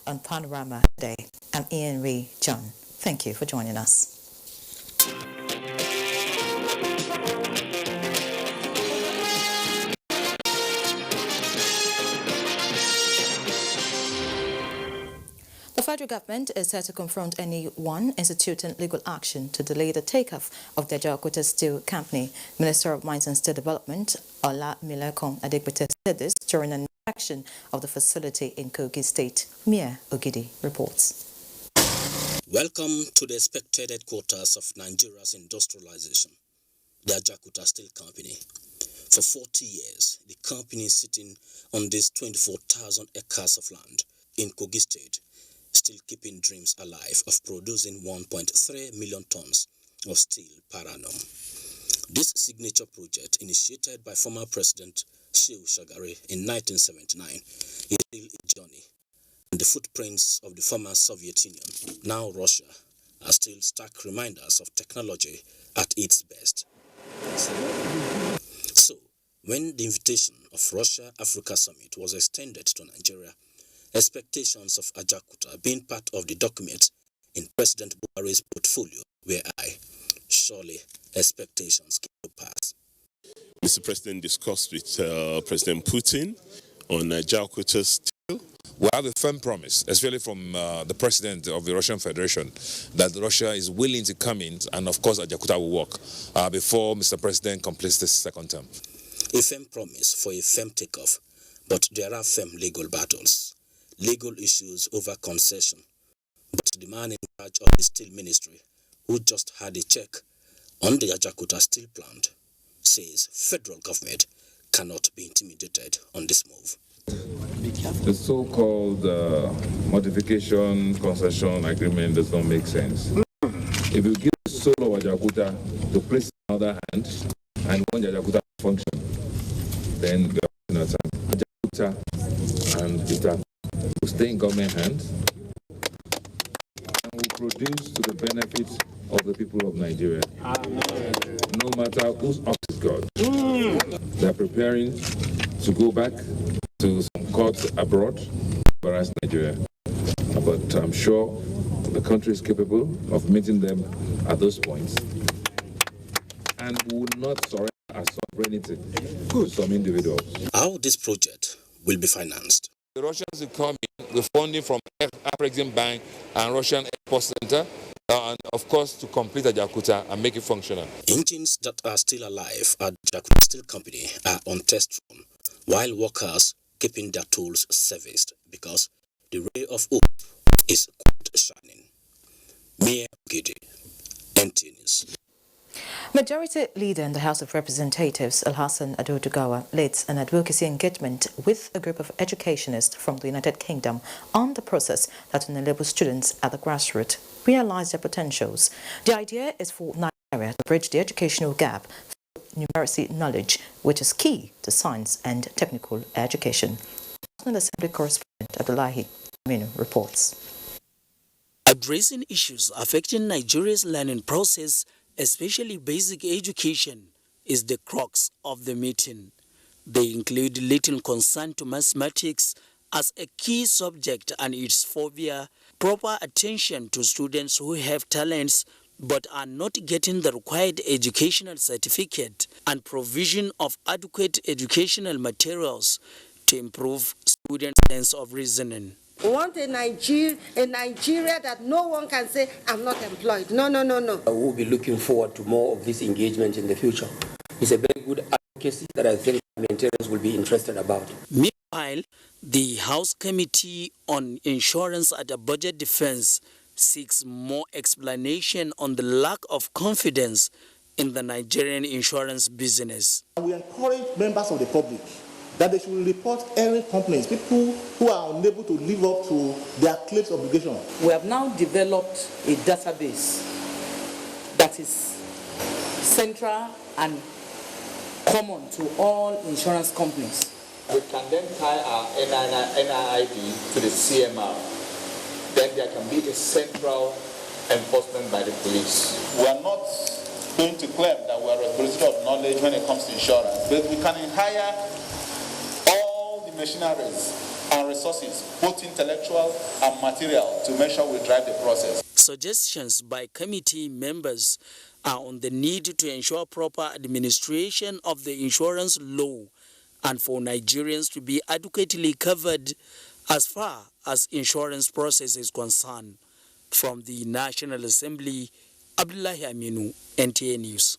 on Panorama today. I'm Ian Ree John. Thank you for joining us. The federal government is set to confront anyone instituting legal action to delay the takeoff of the Ajaokuta Steel Company. Minister of Mines and Steel Development, Ola Milekon Adegbite, said this during an inspection of the facility in Kogi State. Mia Ogidi reports. Welcome to the expected headquarters of Nigeria's industrialization, the Ajaokuta Steel Company. For 40 years, the company is sitting on these 24,000 acres of land in Kogi State, still keeping dreams alive of producing 1.3 million tons of steel per annum. This signature project, initiated by former President Shehu Shagari in 1979, is still a journey. And the footprints of the former Soviet Union, now Russia, are still stark reminders of technology at its best. So, when the invitation of Russia-Africa Summit was extended to Nigeria, expectations of Ajaokuta being part of the document in President Buhari's portfolio were high. Surely, expectations came to pass. Mr. President discussed with President Putin on Ajaokuta Steel. We have a firm promise, especially from the President of the Russian Federation, that Russia is willing to come in, and of course Ajaokuta will work before Mr. President completes this second term. A firm promise for a firm takeoff, but there are firm legal battles. Legal issues over concession. But the man in charge of the steel ministry, who just had a check on the Ajaokuta steel plant, says federal government cannot be intimidated on this move. The so-called modification concession agreement does not make sense. If you give the soul of Ajaokuta to place in another hand and want Ajaokuta to function, then we are in a time. Ajaokuta and Ita will stay in government hands and will produce to the benefit of the people of Nigeria. No matter whose office got. They are preparing to go back to some courts abroad, whereas Nigeria. But I'm sure the country is capable of meeting them at those points and will not surrender our sovereignty to some individuals. How this project will be financed? The Russians will come in with funding from Afrexim Bank and Russian Export Center, and of course to complete Ajaokuta and make it functional. Engines that are still alive at the Ajaokuta Steel Company are on test run, while workers keeping their tools serviced because the ray of hope is quite shining. Mia Gidi, NT News. Majority Leader in the House of Representatives, Alhassan Ado-Dugawa, leads an advocacy engagement with a group of educationists from the United Kingdom on the process that will enable students at the grassroots realize their potentials. The idea is for Nigeria to bridge the educational gap through numeracy knowledge, which is key to science and technical education. National Assembly correspondent Abdullahi Aminu reports. Addressing issues affecting Nigeria's learning process, especially basic education, is the crux of the meeting. They include little concern to mathematics as a key subject and its phobia, proper attention to students who have talents but are not getting the required educational certificate, and provision of adequate educational materials to improve students' sense of reasoning. We want a Nigeria that no one can say, I'm not employed. No. I will be looking forward to more of this engagement in the future. It's a very good advocacy that I think parliamentarians will be interested about. Meanwhile, the House Committee on Insurance at the Budget Defense seeks more explanation on the lack of confidence in the Nigerian insurance business. We encourage members of the public that they should report any complaints, people who are unable to live up to their claims obligation. We have now developed a database that is central and common to all insurance companies. We can then tie our NIID to the CMR. Then there can be a central enforcement by the police. We are not going to claim that we are a repository of knowledge when it comes to insurance, but we can hire all the machineries and resources, both intellectual and material, to make sure we drive the process. Suggestions by committee members are on the need to ensure proper administration of the insurance law and for Nigerians to be adequately covered as far as insurance process is concerned. From the National Assembly, Abdullahi Aminu, NTA News.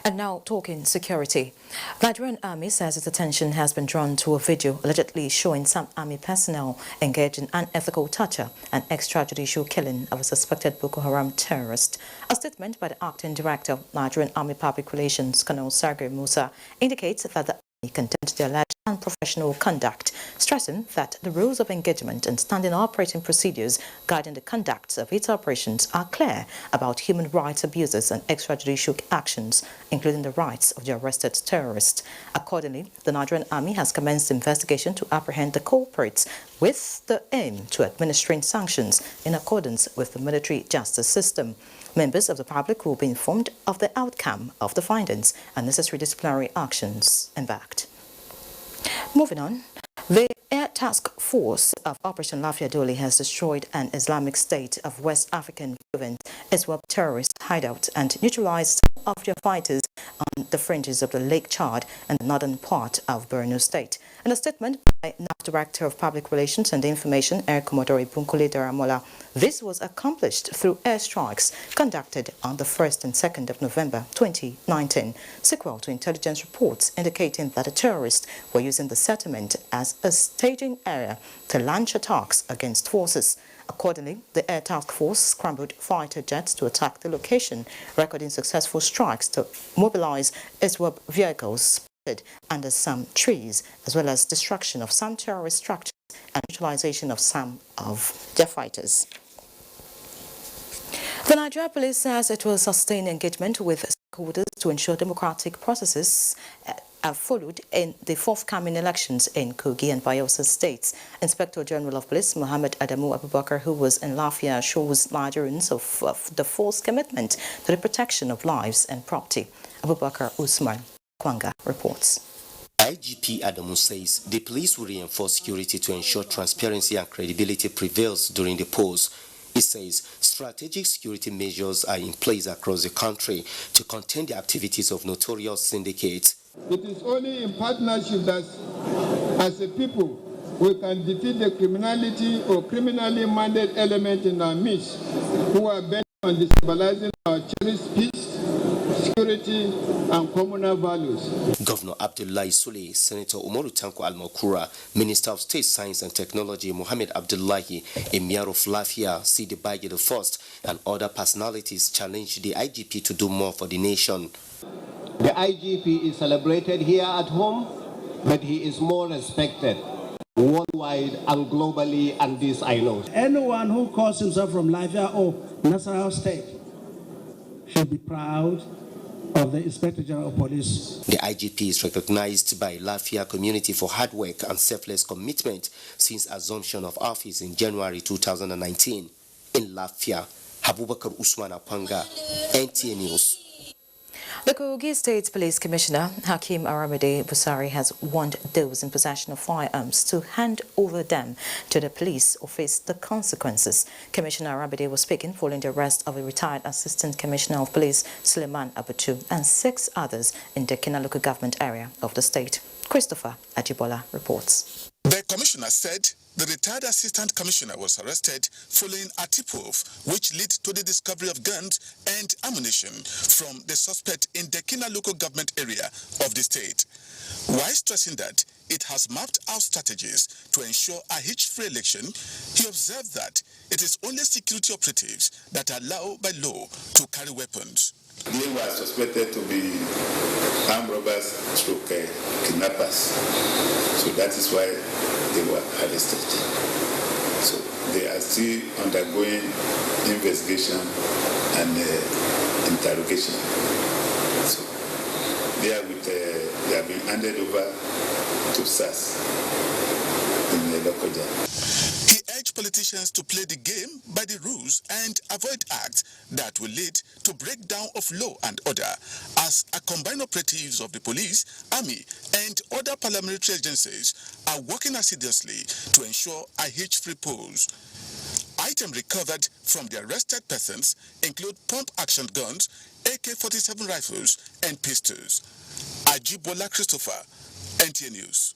And now talking security. Nigerian Army says its attention has been drawn to a video allegedly showing some Army personnel engaged in unethical torture and extrajudicial killing of a suspected Boko Haram terrorist. A statement by the Acting Director of Nigerian Army Public Relations, Colonel Sergei Musa, indicates that the Army condemned the alleged unprofessional conduct, stressing that the rules of engagement and standard operating procedures guiding the conduct of its operations are clear about human rights abuses and extrajudicial actions, including the rights of the arrested terrorists. Accordingly, the Nigerian Army has commenced investigation to apprehend the culprits with the aim to administering sanctions in accordance with the military justice system. Members of the public will be informed of the outcome of the findings and necessary disciplinary actions embarked. Moving on, the Air Task Force of Operation Lafia Doli has destroyed an Islamic State of West African province ISWAP terrorist hideout and neutralized some of their fighters on the fringes of the Lake Chad and the northern part of Borno State. In a statement by NAF Director of Public Relations and Information, Air Commodore Bunkule Daramola, this was accomplished through airstrikes conducted on the 1st and 2nd of November 2019, sequel to intelligence reports indicating that the terrorists were using the settlement as a staging area to launch attacks against forces. Accordingly, the Air Task Force scrambled fighter jets to attack the location, recording successful strikes to mobilize ISWAP vehicles under some trees, as well as destruction of some terrorist structures and neutralization of some of their fighters. The Nigeria Police says it will sustain engagement with stakeholders to ensure democratic processes are followed in the forthcoming elections in Kogi and Bayelsa states. Inspector General of Police Mohammed Adamu Abubakar, who was in Lafia, shows Nigerians of the force commitment to the protection of lives and property. Abubakar Usman Kwanga reports. IGP Adamu says the police will reinforce security to ensure transparency and credibility prevails during the polls. He says strategic security measures are in place across the country to contain the activities of notorious syndicates. It is only in partnership that, as a people, we can defeat the criminality or criminally minded element in our midst who are bent on destabilizing our cherished peace, security, and communal values. Governor Abdullahi Sule, Senator Umaru Tanko Al-Makura, Minister of State Science and Technology Mohammed Abdullahi, Emir of Lafia, Sidi Bagi I, and other personalities challenged the IGP to do more for the nation. The IGP is celebrated here at home, but he is more respected worldwide and globally, and this I know. Anyone who calls himself from Lafia or Nasarawa State should be proud of the Inspector General of Police. The IGP is recognized by Lafia community for hard work and selfless commitment since assumption of office in January 2019. In Lafia, Abubakar Usman Apanga, NTA News. The Kogi State Police Commissioner Hakim Aramide Busari has warned those in possession of firearms to hand over them to the police or face the consequences. Commissioner Aramide was speaking following the arrest of a retired Assistant Commissioner of Police Suleiman Abutu and 6 others in the Kina local government area of the state. Christopher Ajibola reports. The commissioner said the retired assistant commissioner was arrested following a tip-off which led to the discovery of guns and ammunition from the suspect in the Kina local government area of the state. While stressing that it has mapped out strategies to ensure a hitch-free election, he observed that it is only security operatives that are allowed by law to carry weapons. They were suspected to be armed robbers / kidnappers. So that is why they were arrested. So they are still undergoing investigation and interrogation. So they have been handed over to SARS in the local jail. He urged politicians to play the game by the rules and avoid acts that will lead to breakdown of law and order, as a combined operatives of the police, army, and other paramilitary agencies are working assiduously to ensure a hitch-free polls. Items recovered from the arrested persons include pump-action guns, AK-47 rifles, and pistols. Ajibola Christopher, NTA News.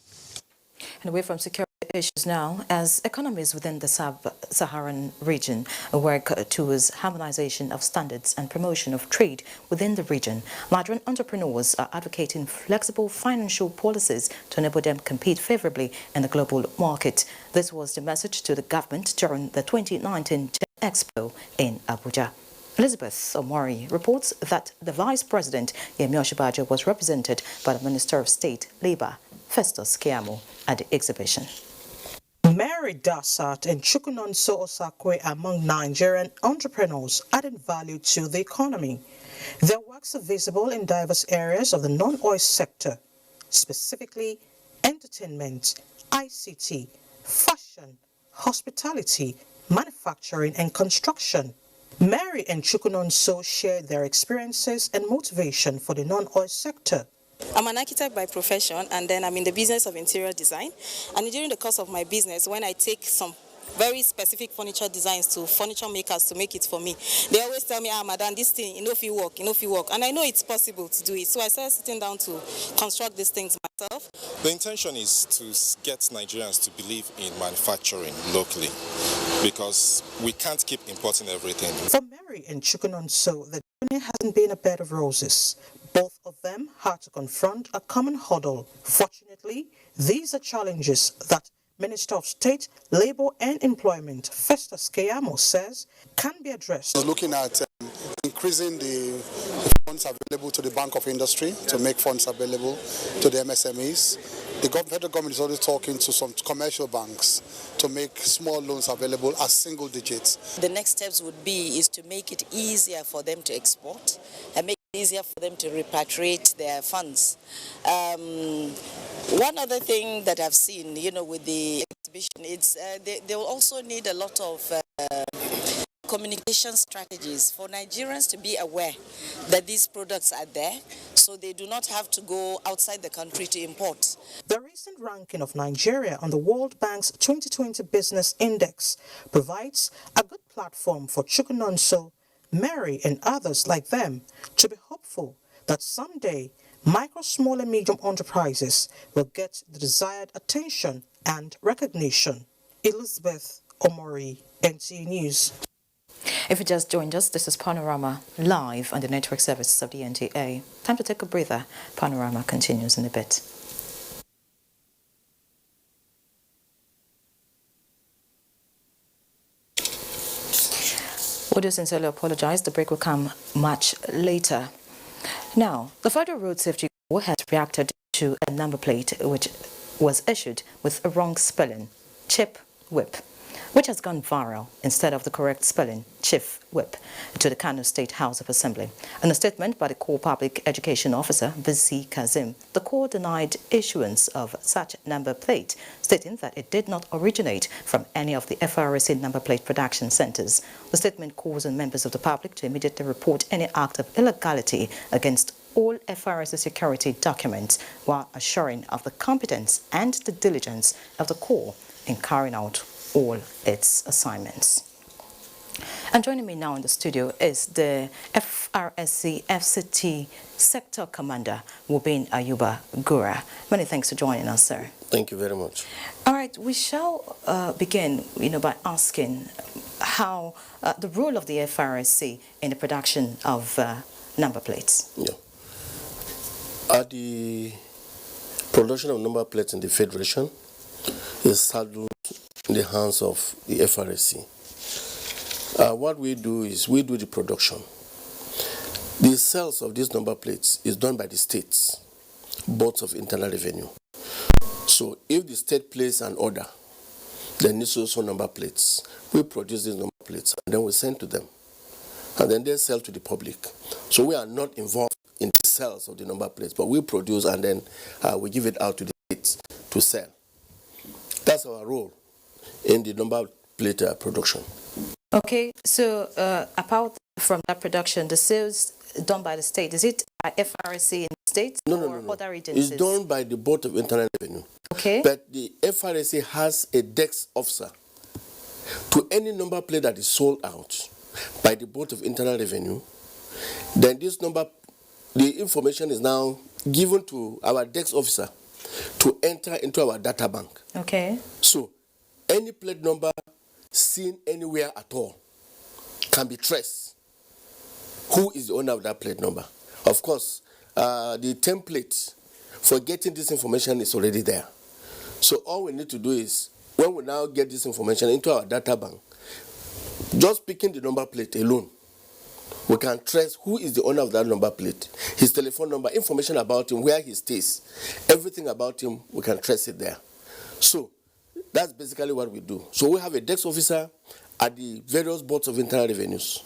And away from security issues now, as economies within the sub-Saharan region work towards harmonization of standards and promotion of trade within the region, Nigerian entrepreneurs are advocating flexible financial policies to enable them compete favorably in the global market. This was the message to the government during the 2019 Expo in Abuja. Elizabeth Omori reports that the Vice President, Yemi Osinbajo, was represented by the Minister of State, Labour, Festus Keyamo, at the exhibition. Mary Dassart and Chukwunonso Osakwe are among Nigerian entrepreneurs adding value to the economy. Their works are visible in diverse areas of the non-oil sector, specifically entertainment, ICT, fashion, hospitality, manufacturing and construction. Mary and Chukwunonso shared their experiences and motivation for the non-oil sector. I'm an architect by profession, and then I'm in the business of interior design. And during the course of my business, when I take some very specific furniture designs to furniture makers to make it for me, they always tell me, madam, this thing, if you work. And I know it's possible to do it. So I started sitting down to construct these things myself. The intention is to get Nigerians to believe in manufacturing locally, because we can't keep importing everything. For Mary and Chukwunonso, the journey hasn't been a bed of roses. Both of them had to confront a common hurdle. Fortunately, these are challenges that Minister of State, Labour and Employment, Festus Keyamo, says can be addressed. We're looking at increasing the funds available to the Bank of Industry to make funds available to the MSMEs. The federal government is already talking to some commercial banks to make small loans available as single digits. The next steps would be to make it easier for them to export and make it easier for them to repatriate their funds. One other thing that I've seen, with the exhibition, it's they will also need a lot of communication strategies for Nigerians to be aware that these products are there, so they do not have to go outside the country to import. The recent ranking of Nigeria on the World Bank's 2020 Business Index provides a good platform for Chukwunonso, Mary and others like them to be hopeful that someday micro, small and medium enterprises will get the desired attention and recognition. Elizabeth Omori, NTA News. If you just joined us, this is Panorama live on the network services of the NTA. Time to take a breather. Panorama continues in a bit. We do sincerely apologize. The break will come much later. Now, the Federal Road Safety Corps has reacted to a number plate which was issued with a wrong spelling, Chip Whip, which has gone viral instead of the correct spelling, Chief Whip, to the Kano State House of Assembly. In a statement by the Corps Public Education Officer, Bisi Kazim, the Corps denied issuance of such number plate, stating that it did not originate from any of the FRSC number plate production centers. The statement calls on members of the public to immediately report any act of illegality against all FRSC security documents, while assuring of the competence and the diligence of the Corps in carrying out all its assignments. And joining me now in the studio is the FRSC FCT Sector Commander, Wubin Ayuba Gura. Many thanks for joining us, sir. Thank you very much. All right, we shall begin, by asking how the role of the FRSC in the production of number plates. Yeah. The production of number plates in the Federation is handled in the hands of the FRSC. What we do is we do the production. The sales of these number plates is done by the states, boards of internal revenue. So if the state places an order, there needs also number plates. We produce these number plates and then we send to them. And then they sell to the public. So we are not involved in the sales of the number plates, but we produce and then we give it out to the states to sell. That's our role in the number plate production. Okay, so apart from that production, the sales done by the state, is it by FRSC in the state or other agencies? It's done by the Board of Internal Revenue. Okay. But the FRSC has a desk officer to any number plate that is sold out by the Board of Internal Revenue. Then this number, the information is now given to our desk officer to enter into our data bank. Okay. So any plate number seen anywhere at all can be traced. Who is the owner of that plate number? Of course, the template for getting this information is already there. So all we need to do is, when we now get this information into our data bank, just picking the number plate alone, we can trace who is the owner of that number plate, his telephone number, information about him, where he stays, everything about him, we can trace it there. So that's basically what we do. So we have a desk officer at the various boards of internal revenues.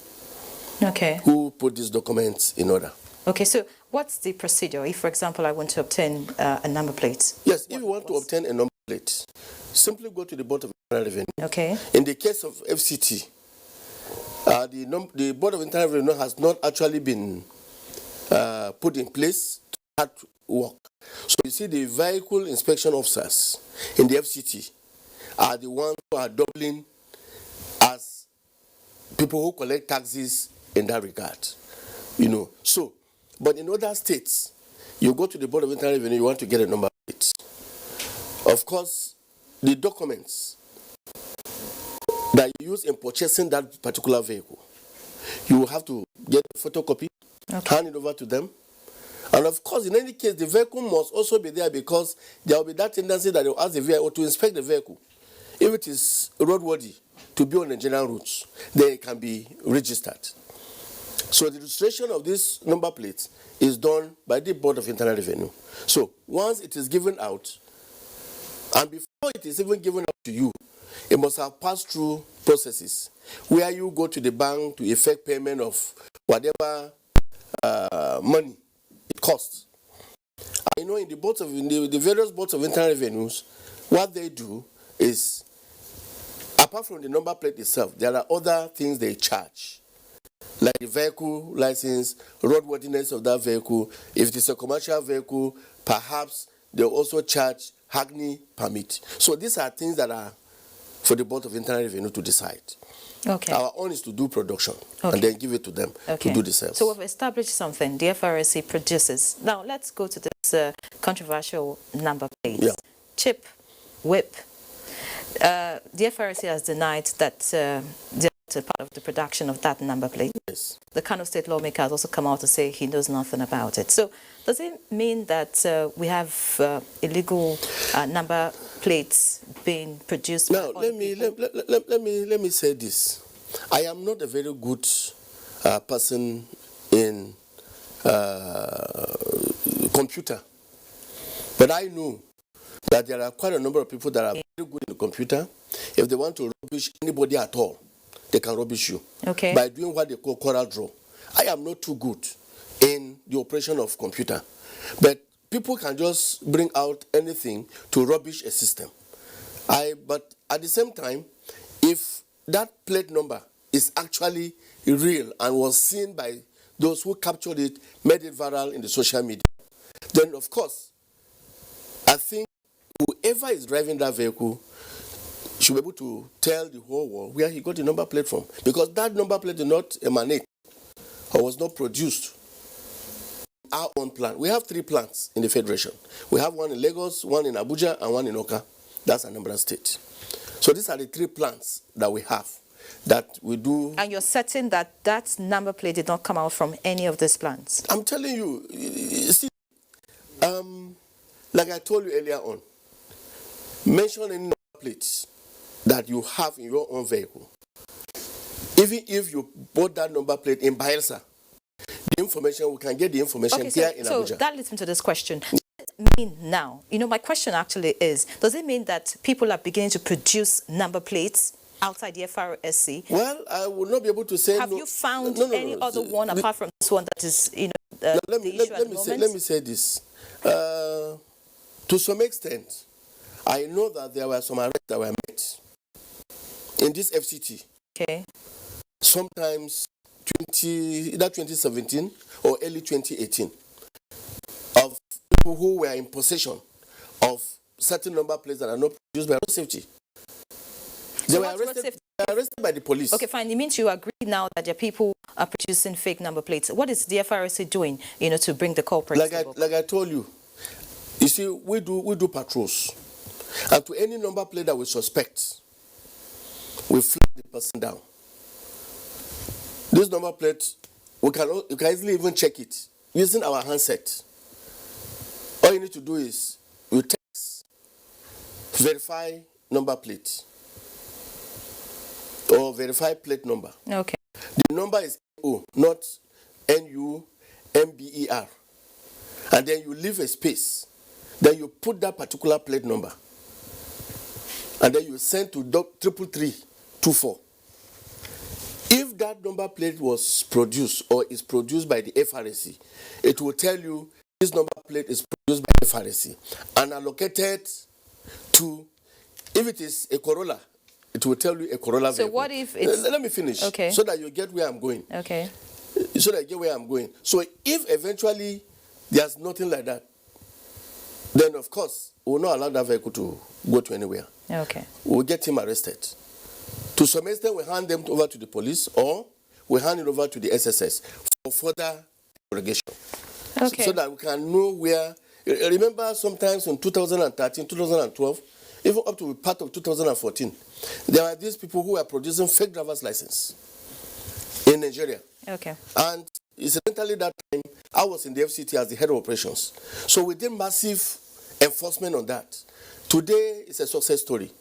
Okay. Who put these documents in order. Okay, so what's the procedure if, for example, I want to obtain a number plate? Yes, if you want to obtain a number plate, simply go to the Board of Internal Revenue. Okay. In the case of FCT, the Board of Internal Revenue has not actually been put in place to start work. So you see, the vehicle inspection officers in the FCT are the ones who are doubling as people who collect taxes in that regard. So, but in other states, you go to the Board of Internal Revenue, you want to get a number plate. Of course, the documents that you use in purchasing that particular vehicle, you will have to get a photocopy, hand it over to them. And of course, in any case, the vehicle must also be there because there will be that tendency that they will ask the vehicle to inspect the vehicle. If it is roadworthy to be on the general routes, then it can be registered. So the registration of this number plate is done by the Board of Internal Revenue. So once it is given out, and before it is even given out to you, it must have passed through processes where you go to the bank to effect payment of whatever money it costs. I know in the boards of the various boards of internal revenues, what they do is, apart from the number plate itself, there are other things they charge, like the vehicle license, roadworthiness of that vehicle. If it is a commercial vehicle, perhaps they also charge Hackney permit. So these are things that are for the Board of Internal Revenue to decide. Okay. Our own is to do production and then give it to them to do the sales. So we've established something. The FRSC produces. Now let's go to this controversial number plate. Yeah. Chip, whip. The FRSC has denied that they're not part of the production of that number plate. Yes. The Kano State lawmaker has also come out to say he knows nothing about it. So does it mean that we have illegal number plates being produced? Now let me say this. I am not a very good person in computer, but I know that there are quite a number of people that are very good in the computer. If they want to rubbish anybody at all, they can rubbish you by doing what they call coral draw. I am not too good in the operation of computer, but people can just bring out anything to rubbish a system. But at the same time, if that plate number is actually real and was seen by those who captured it, made it viral in the social media, then of course, I think whoever is driving that vehicle should be able to tell the whole world where he got the number plate from, because that number plate did not emanate or was not produced in our own plant. We have 3 plants in the Federation. We have one in Lagos, one in Abuja, and one in Oka. That's Anambra State. So these are the 3 plants that we have that we do. And you're certain that that number plate did not come out from any of these plants? I'm telling you, see, like I told you earlier on, mention any number plates that you have in your own vehicle. Even if you bought that number plate in Bayelsa, the information, we can get the information here in Abuja. So that leads me to this question. Does it mean now, my question actually is, does it mean that people are beginning to produce number plates outside the FRSC? Well, I will not be able to say. Have you found any other one apart from this one that is, let me say this. To some extent, I know that there were some arrests that were made. in this FCT. Okay. Sometimes either 2017 or early 2018, of people who were in possession of certain number plates that are not produced by road safety. They were arrested by the police. Okay, fine. It means you agree now that your people are producing fake number plates. What is the FRSC doing, to bring the culprits? Like I told you, you see, we do patrols, and to any number plate that we suspect, we flag the person down. This number plate, you can easily even check it using our handset. All you need to do is you text verify number plate or verify plate number. Okay. The number is O, not NUMBER. And then you leave a space. Then you put that particular plate number. And then you send to 33324. If that number plate was produced or is produced by the FRSC, it will tell you this number plate is produced by FRSC and allocated to, if it is a Corolla, it will tell you a Corolla vehicle. So what if it's... Let me finish. Okay. So that you get where I'm going. Okay. So that you get where I'm going. So if eventually there's nothing like that, then of course, we will not allow that vehicle to go to anywhere. Okay. We'll get him arrested. To some extent, we hand them over to the police or we hand it over to the SSS for further interrogation. Okay. So that we can know where... Remember sometimes in 2013, 2012, even up to part of 2014, there were these people who were producing fake driver's license in Nigeria. Okay. And incidentally, that time, I was in the FCT as the head of operations. So we did massive enforcement on that. Today, it's a success story.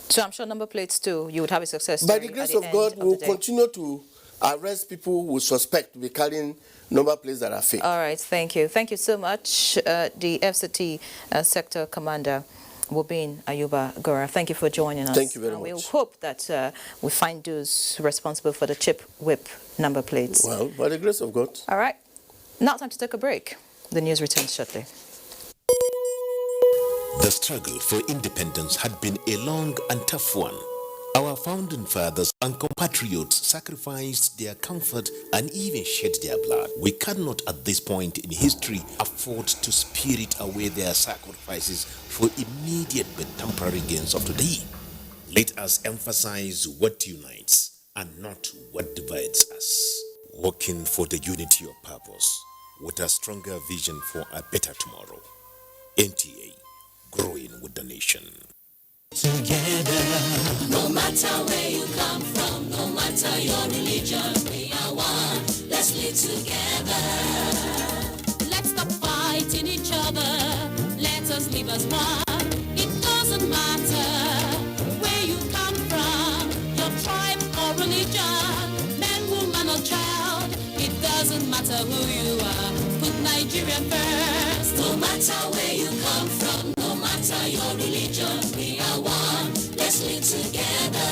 So I'm sure number plates too, you would have a success story. By the grace of God, we will continue to arrest people who suspect to be carrying number plates that are fake. All right, thank you. Thank you so much, the FCT Sector Commander, Wobin Ayuba Gora. Thank you for joining us. Thank you very much. We hope that we find those responsible for the chip whip number plates. Well, by the grace of God. All right. Now time to take a break. The news returns shortly. The struggle for independence had been a long and tough one. Our founding fathers and compatriots sacrificed their comfort and even shed their blood. We cannot at this point in history afford to spirit away their sacrifices for immediate but temporary gains of today. Let us emphasize what unites and not what divides us. Working for the unity of purpose with a stronger vision for a better tomorrow. NTA, growing with the nation. Together, no matter where you come from, no matter your religion, we are one. Let's live together. Let's stop fighting each other. Let us live as one. It doesn't matter where you come from, your tribe or religion, man, woman or child. It doesn't matter who you are. Put Nigeria first. No matter where you come from, no matter your religion, we are one. Let's live together.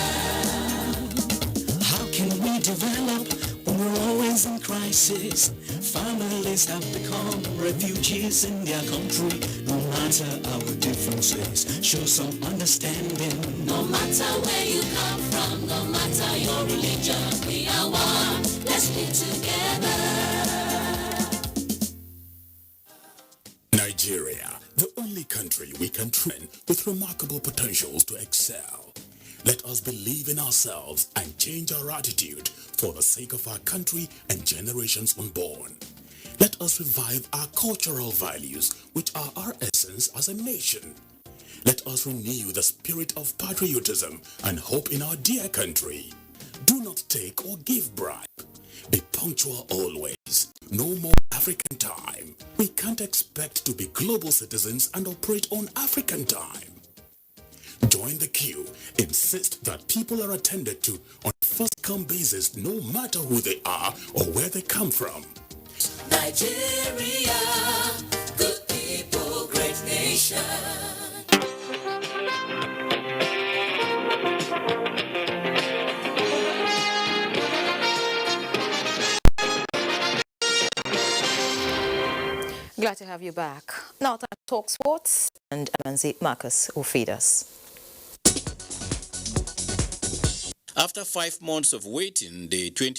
How can we develop when we're always in crisis? Families have become refugees in their country. No matter our differences, show some understanding. No matter where you come from, no matter your religion, we are one. Let's live together. Nigeria, the only country we can train with remarkable potentials to excel. Let us believe in ourselves and change our attitude for the sake of our country and generations unborn. Let us revive our cultural values, which are our essence as a nation. Let us renew the spirit of patriotism and hope in our dear country. Do not take or give bribe. Be punctual always. No more African time. We can't expect to be global citizens and operate on African time. Join the queue. Insist that people are attended to on a first-come basis, no matter who they are or where they come from. Nigeria, good people, great nation. Glad to have you back. Now time to talk sports, and Amanzi Marcus will feed us. After 5 months of waiting, the 20